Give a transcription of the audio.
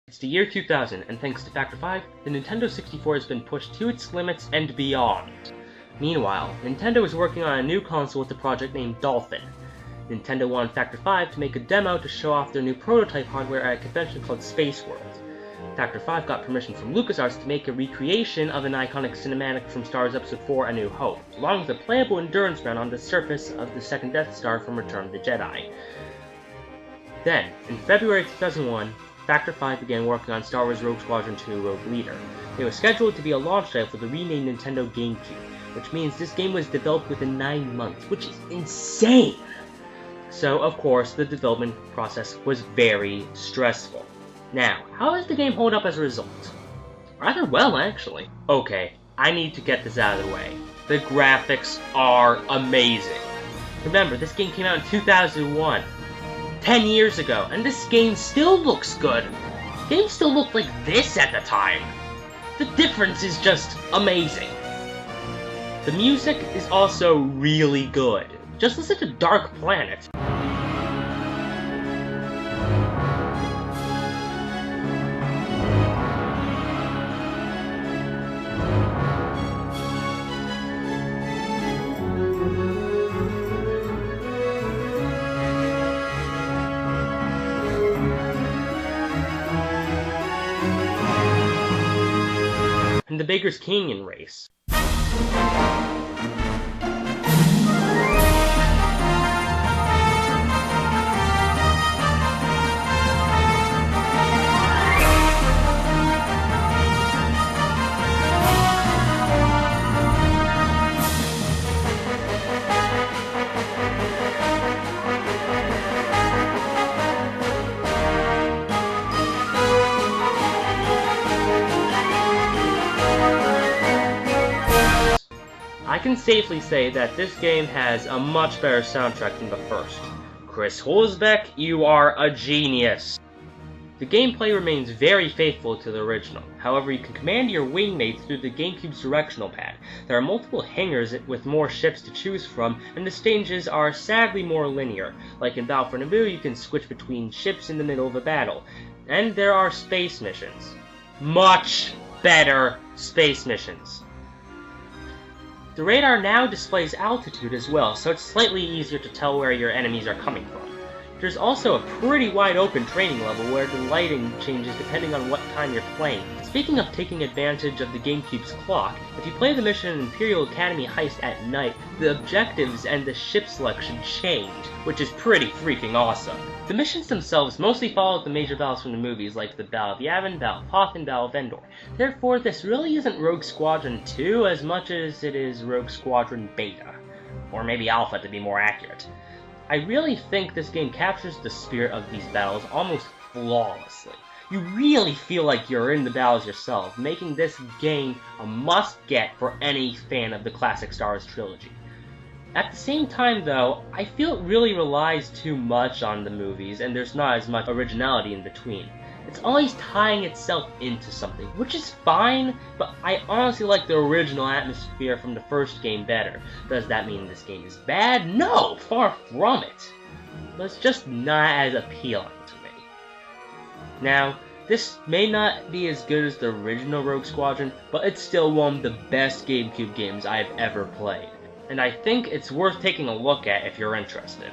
It's the year 2000, and thanks to Factor 5, the Nintendo 64 has been pushed to its limits and beyond. Meanwhile, Nintendo is working on a new console with a project named Dolphin. Nintendo wanted Factor 5 to make a demo to show off their new prototype hardware at a convention called Space World. Factor 5 got permission from LucasArts to make a recreation of an iconic cinematic from Star Wars Episode 4 A New Hope, along with a playable endurance round on the surface of the second Death Star from Return of the Jedi. Then, in February 2001, Factor 5 began working on Star Wars Rogue Squadron 2 Rogue Leader. It was scheduled to be a launch title for the renamed Nintendo GameCube, which means this game was developed within 9 months, which is insane! So, of course, the development process was very stressful. Now, how does the game hold up as a result? Rather well, actually. Okay, I need to get this out of the way. The graphics are amazing. Remember, this game came out in 2001. 10 years ago, and this game still looks good. Games still looked like this at the time. The difference is just amazing. The music is also really good. Just listen to Dark Planet. And the Baker's Canyon race. I can safely say that this game has a much better soundtrack than the first. Chris Hulsbeck, you are a genius! The gameplay remains very faithful to the original. However, you can command your wingmates through the GameCube's directional pad. There are multiple hangars with more ships to choose from, and the stages are sadly more linear. Like in Battle for Naboo, you can switch between ships in the middle of a battle. And there are space missions. Much better space missions. The radar now displays altitude as well, so it's slightly easier to tell where your enemies are coming from. There's also a pretty wide open training level where the lighting changes depending on what time you're playing. Speaking of taking advantage of the GameCube's clock, if you play the mission Imperial Academy heist at night, the objectives and the ship selection change, which is pretty freaking awesome. The missions themselves mostly follow the major battles from the movies, like the Battle of Yavin, Battle of Hoth, and Battle of Endor. Therefore, this really isn't Rogue Squadron 2 as much as it is Rogue Squadron Beta. Or maybe Alpha to be more accurate. I really think this game captures the spirit of these battles almost flawlessly. You really feel like you're in the battles yourself, making this game a must-get for any fan of the classic Star Wars trilogy. At the same time, though, I feel it really relies too much on the movies, and there's not as much originality in between. It's always tying itself into something, which is fine, but I honestly like the original atmosphere from the first game better. Does that mean this game is bad? No, far from it. But it's just not as appealing to me. Now, this may not be as good as the original Rogue Squadron, but it's still one of the best GameCube games I've ever played. And I think it's worth taking a look at if you're interested.